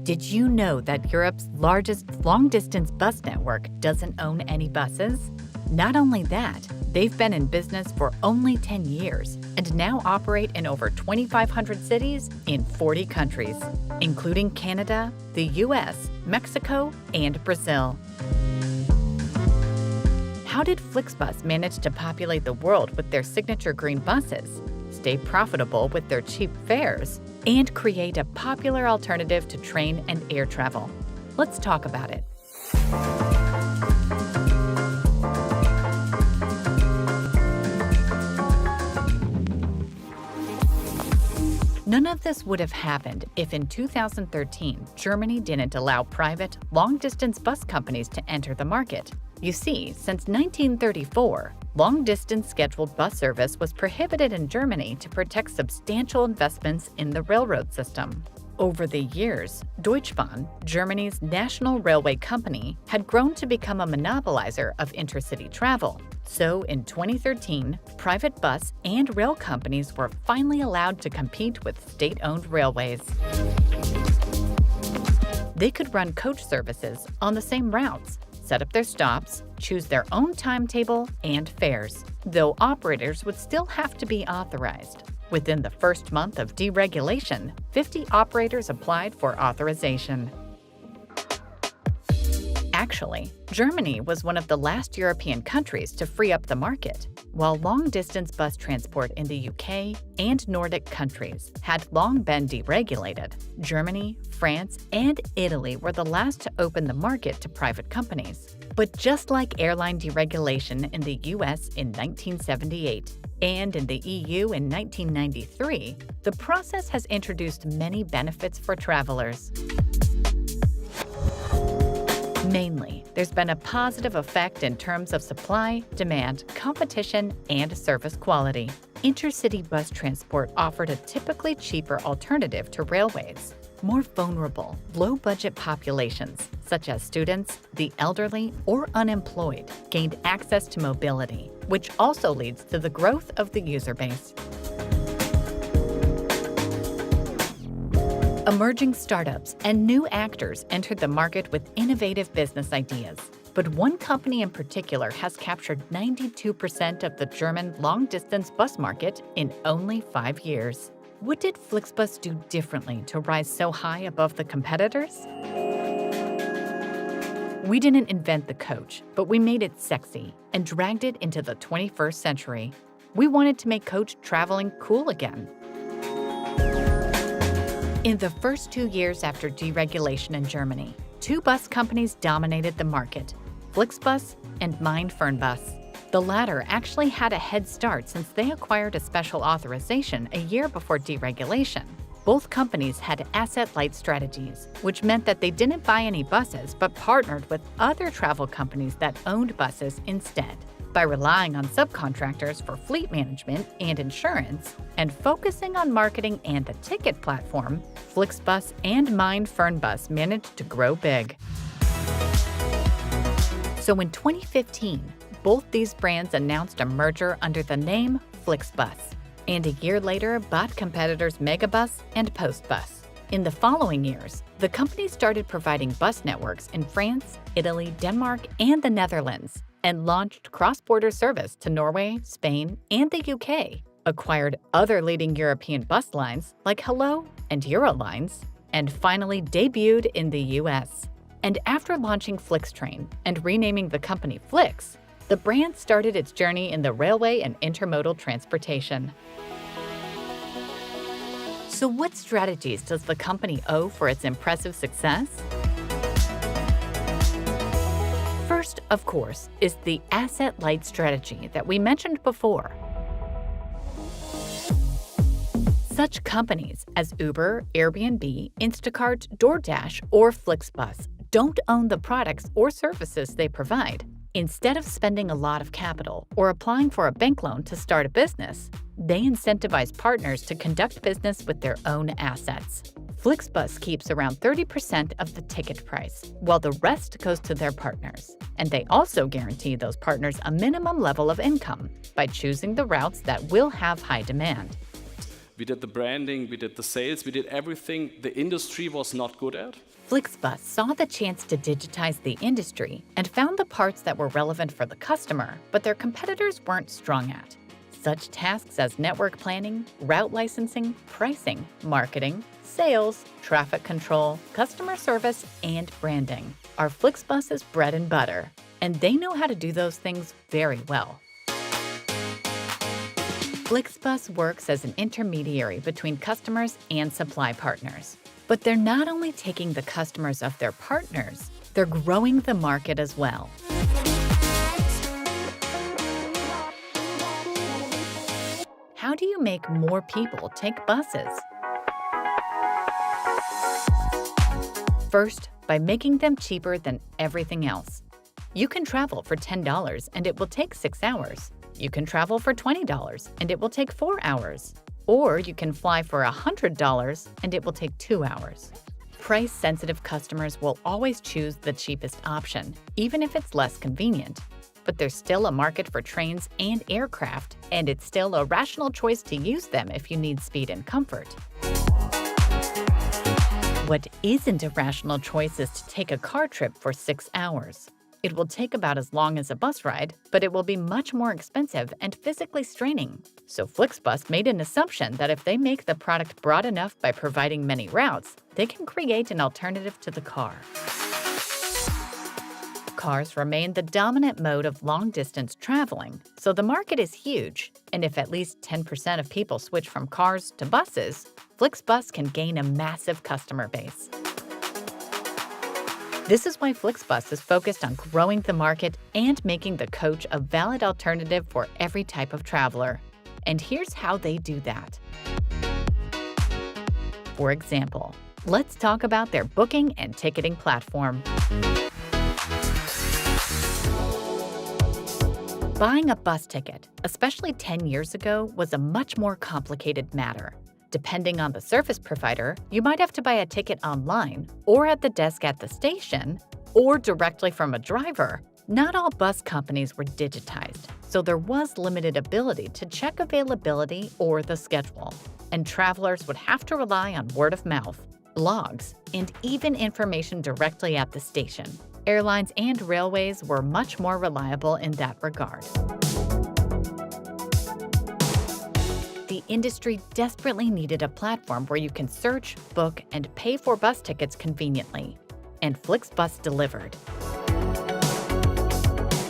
Did you know that Europe's largest long-distance bus network doesn't own any buses? Not only that, they've been in business for only 10 years and now operate in over 2,500 cities in 40 countries, including Canada, the US, Mexico, and Brazil. How did FlixBus manage to populate the world with their signature green buses, stay profitable with their cheap fares, and create a popular alternative to train and air travel? Let's talk about it. None of this would have happened if in 2013, Germany didn't allow private, long-distance bus companies to enter the market. You see, since 1934, long-distance scheduled bus service was prohibited in Germany to protect substantial investments in the railroad system. Over the years, Deutsche Bahn, Germany's national railway company, had grown to become a monopolizer of intercity travel. So in 2013, private bus and rail companies were finally allowed to compete with state-owned railways. They could run coach services on the same routes, set up their stops, choose their own timetable and fares, though operators would still have to be authorized. Within the first month of deregulation, 50 operators applied for authorization. Actually, Germany was one of the last European countries to free up the market. While long-distance bus transport in the UK and Nordic countries had long been deregulated, Germany, France, and Italy were the last to open the market to private companies. But just like airline deregulation in the US in 1978 and in the EU in 1993, the process has introduced many benefits for travelers. Mainly, there's been a positive effect in terms of supply, demand, competition, and service quality. Intercity bus transport offered a typically cheaper alternative to railways. More vulnerable, low-budget populations, such as students, the elderly, or unemployed, gained access to mobility, which also leads to the growth of the user base. Emerging startups and new actors entered the market with innovative business ideas. But one company in particular has captured 92% of the German long-distance bus market in only 5 years. What did FlixBus do differently to rise so high above the competitors? We didn't invent the coach, but we made it sexy and dragged it into the 21st century. We wanted to make coach traveling cool again. In the first 2 years after deregulation in Germany, 2 bus companies dominated the market, FlixBus and FlixBus. The latter actually had a head start since they acquired a special authorization a year before deregulation. Both companies had asset-light strategies, which meant that they didn't buy any buses but partnered with other travel companies that owned buses instead. By relying on subcontractors for fleet management and insurance, and focusing on marketing and the ticket platform, FlixBus and FlixBus managed to grow big. So in 2015, both these brands announced a merger under the name FlixBus, and a year later bought competitors Megabus and Postbus. In the following years, the company started providing bus networks in France, Italy, Denmark, and the Netherlands, and launched cross-border service to Norway, Spain, and the UK, acquired other leading European bus lines like Hello and Eurolines, and finally debuted in the US. And after launching FlixTrain and renaming the company Flix, the brand started its journey in the railway and intermodal transportation. So what strategies does the company owe for its impressive success? First, of course, is the asset-light strategy that we mentioned before. Such companies as Uber, Airbnb, Instacart, DoorDash, or FlixBus don't own the products or services they provide. Instead of spending a lot of capital or applying for a bank loan to start a business, they incentivize partners to conduct business with their own assets. FlixBus keeps around 30% of the ticket price, while the rest goes to their partners. And they also guarantee those partners a minimum level of income by choosing the routes that will have high demand. We did the branding, we did the sales, we did everything the industry was not good at. FlixBus saw the chance to digitize the industry and found the parts that were relevant for the customer, but their competitors weren't strong at. Such tasks as network planning, route licensing, pricing, marketing, sales, traffic control, customer service, and branding are FlixBus's bread and butter, and they know how to do those things very well. FlixBus works as an intermediary between customers and supply partners. But they're not only taking the customers of their partners, they're growing the market as well. How do you make more people take buses? First, by making them cheaper than everything else. You can travel for $10 and it will take 6 hours. You can travel for $20 and it will take 4 hours. Or you can fly for $100 and it will take 2 hours. Price-sensitive customers will always choose the cheapest option, even if it's less convenient. But there's still a market for trains and aircraft, and it's still a rational choice to use them if you need speed and comfort. What isn't a rational choice is to take a car trip for 6 hours. It will take about as long as a bus ride, but it will be much more expensive and physically straining. So FlixBus made an assumption that if they make the product broad enough by providing many routes, they can create an alternative to the car. Cars remain the dominant mode of long-distance traveling, so the market is huge. And if at least 10% of people switch from cars to buses, FlixBus can gain a massive customer base. This is why FlixBus is focused on growing the market and making the coach a valid alternative for every type of traveler. And here's how they do that. For example, let's talk about their booking and ticketing platform. Buying a bus ticket, especially 10 years ago, was a much more complicated matter. Depending on the service provider, you might have to buy a ticket online, or at the desk at the station, or directly from a driver. Not all bus companies were digitized, so there was limited ability to check availability or the schedule. And travelers would have to rely on word of mouth, blogs, and even information directly at the station. Airlines and railways were much more reliable in that regard. The industry desperately needed a platform where you can search, book, and pay for bus tickets conveniently, and FlixBus delivered.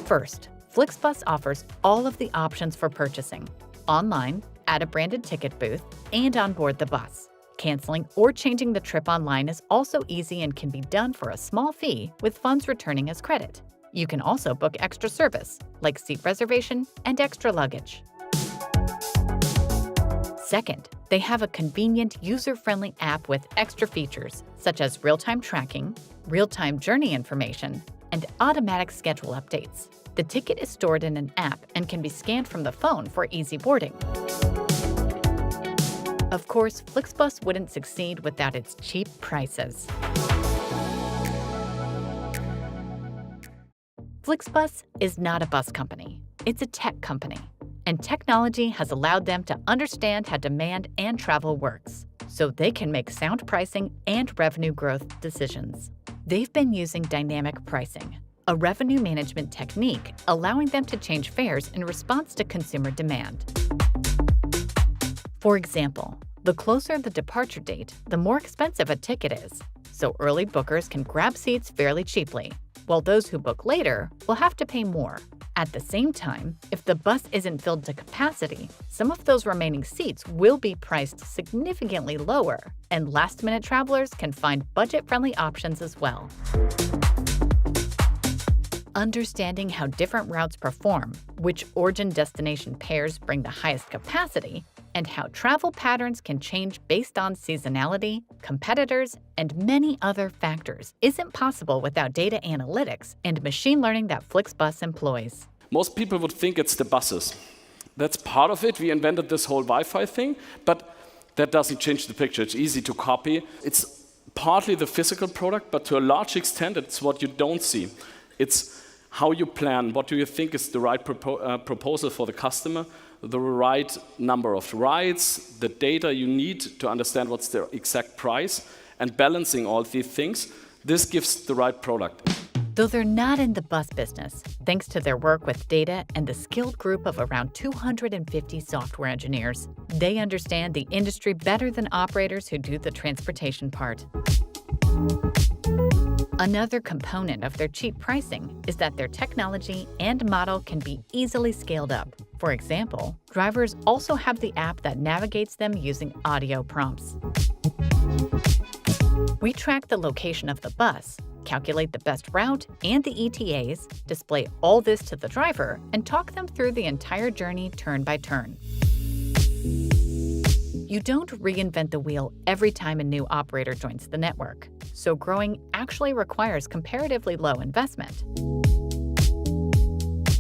First, FlixBus offers all of the options for purchasing: online, at a branded ticket booth, and on board the bus. Canceling or changing the trip online is also easy and can be done for a small fee with funds returning as credit. You can also book extra service, like seat reservation and extra luggage. Second, they have a convenient, user-friendly app with extra features, such as real-time tracking, real-time journey information, and automatic schedule updates. The ticket is stored in an app and can be scanned from the phone for easy boarding. Of course, FlixBus wouldn't succeed without its cheap prices. FlixBus is not a bus company. It's a tech company. And technology has allowed them to understand how demand and travel works, so they can make sound pricing and revenue growth decisions. They've been using dynamic pricing, a revenue management technique allowing them to change fares in response to consumer demand. For example, the closer the departure date, the more expensive a ticket is, so early bookers can grab seats fairly cheaply, while those who book later will have to pay more. At the same time, if the bus isn't filled to capacity, some of those remaining seats will be priced significantly lower, and last-minute travelers can find budget-friendly options as well. Understanding how different routes perform, which origin-destination pairs bring the highest capacity, and how travel patterns can change based on seasonality, competitors, and many other factors isn't possible without data analytics and machine learning that FlixBus employs. Most people would think it's the buses. That's part of it. We invented this whole Wi-Fi thing, but that doesn't change the picture. It's easy to copy. It's partly the physical product, but to a large extent, it's what you don't see. It's how you plan. What do you think is the right proposal for the customer? The right number of rides, the data you need to understand what's the exact price, and balancing all these things This gives the right product. Though they're not in the bus business, thanks to their work with data and the skilled group of around 250 software engineers, they understand the industry better than operators who do the transportation part. Another component of their cheap pricing is that their technology and model can be easily scaled up. For example, drivers also have the app that navigates them using audio prompts. We track the location of the bus, calculate the best route and the ETAs, display all this to the driver, and talk them through the entire journey turn by turn. You don't reinvent the wheel every time a new operator joins the network, so growing actually requires comparatively low investment.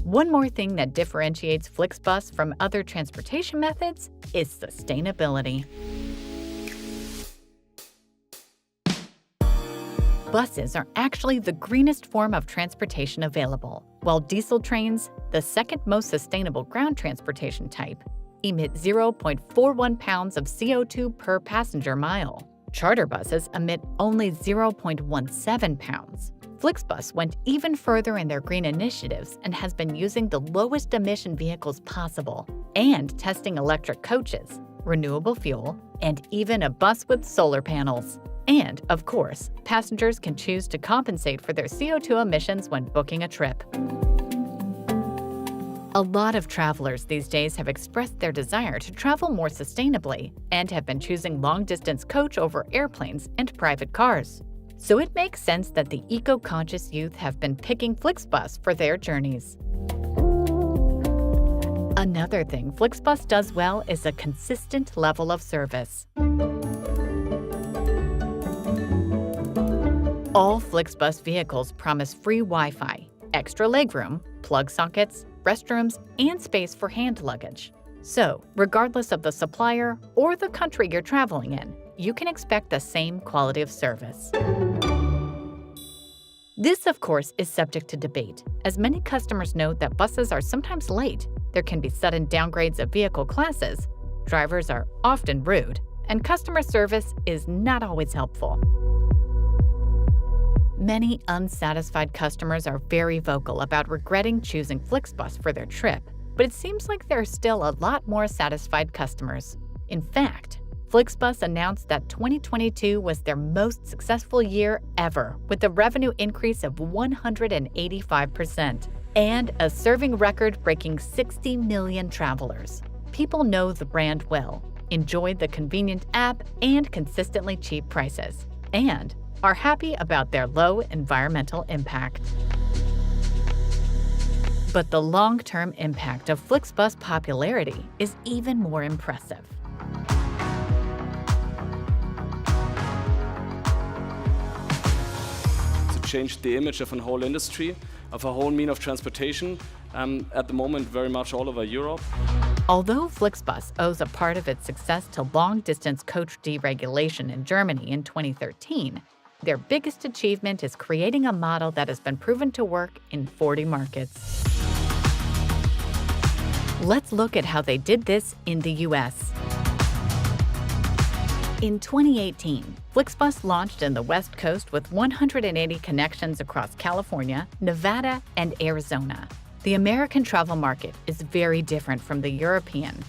One more thing that differentiates FlixBus from other transportation methods is sustainability. Buses are actually the greenest form of transportation available, while diesel trains, the second most sustainable ground transportation type, emit 0.41 pounds of CO2 per passenger mile. Charter buses emit only 0.17 pounds. FlixBus went even further in their green initiatives and has been using the lowest emission vehicles possible and testing electric coaches, renewable fuel, and even a bus with solar panels. And, of course, passengers can choose to compensate for their CO2 emissions when booking a trip. A lot of travelers these days have expressed their desire to travel more sustainably and have been choosing long-distance coach over airplanes and private cars. So it makes sense that the eco-conscious youth have been picking FlixBus for their journeys. Another thing FlixBus does well is a consistent level of service. All FlixBus vehicles promise free Wi-Fi, extra legroom, plug sockets, restrooms, and space for hand luggage. So, regardless of the supplier or the country you're traveling in, you can expect the same quality of service. This, of course, is subject to debate, as many customers note that buses are sometimes late, there can be sudden downgrades of vehicle classes, drivers are often rude, and customer service is not always helpful. Many unsatisfied customers are very vocal about regretting choosing FlixBus for their trip, but it seems like there are still a lot more satisfied customers. In fact, FlixBus announced that 2022 was their most successful year ever, with a revenue increase of 185% and a serving record-breaking 60 million travelers. People know the brand well, enjoy the convenient app and consistently cheap prices, and are happy about their low environmental impact. But the long-term impact of FlixBus popularity is even more impressive. To change the image of a whole industry, of a whole mean of transportation, at the moment very much all over Europe. Although FlixBus owes a part of its success to long-distance coach deregulation in Germany in 2013, their biggest achievement is creating a model that has been proven to work in 40 markets. Let's look at how they did this in the US. In 2018, FlixBus launched in the West Coast with 180 connections across California, Nevada, and Arizona. The American travel market is very different from the European,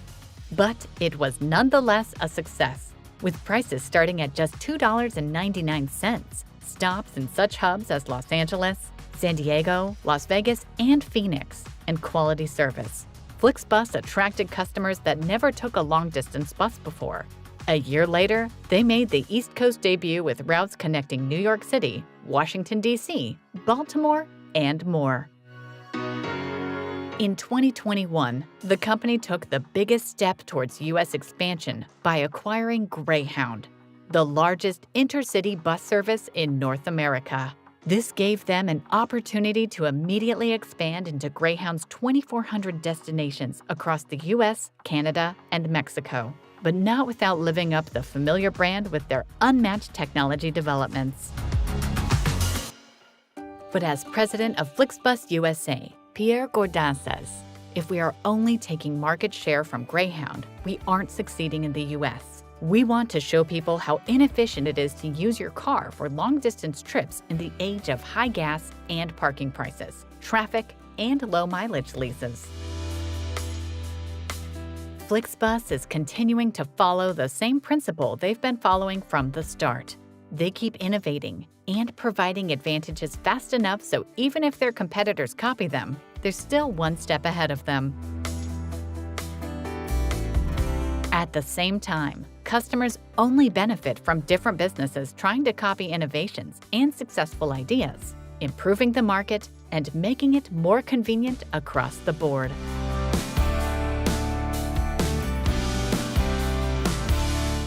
but it was nonetheless a success, with prices starting at just $2.99, stops in such hubs as Los Angeles, San Diego, Las Vegas, and Phoenix, and quality service. FlixBus attracted customers that never took a long-distance bus before. A year later, they made the East Coast debut with routes connecting New York City, Washington, D.C., Baltimore, and more. In 2021, the company took the biggest step towards U.S. expansion by acquiring Greyhound, the largest intercity bus service in North America. This gave them an opportunity to immediately expand into Greyhound's 2,400 destinations across the U.S., Canada, and Mexico, but not without living up the familiar brand with their unmatched technology developments. But as president of FlixBus USA, Pierre Gourdin says, if we are only taking market share from Greyhound, we aren't succeeding in the U.S. We want to show people how inefficient it is to use your car for long-distance trips in the age of high gas and parking prices, traffic, and low-mileage leases. FlixBus is continuing to follow the same principle they've been following from the start. They keep innovating and providing advantages fast enough so even if their competitors copy them, they're still one step ahead of them. At the same time, customers only benefit from different businesses trying to copy innovations and successful ideas, improving the market and making it more convenient across the board.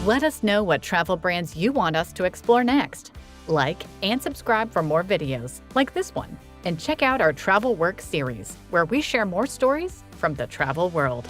Let us know what travel brands you want us to explore next. Like and subscribe for more videos like this one, and check out our Travel Work series, where we share more stories from the travel world.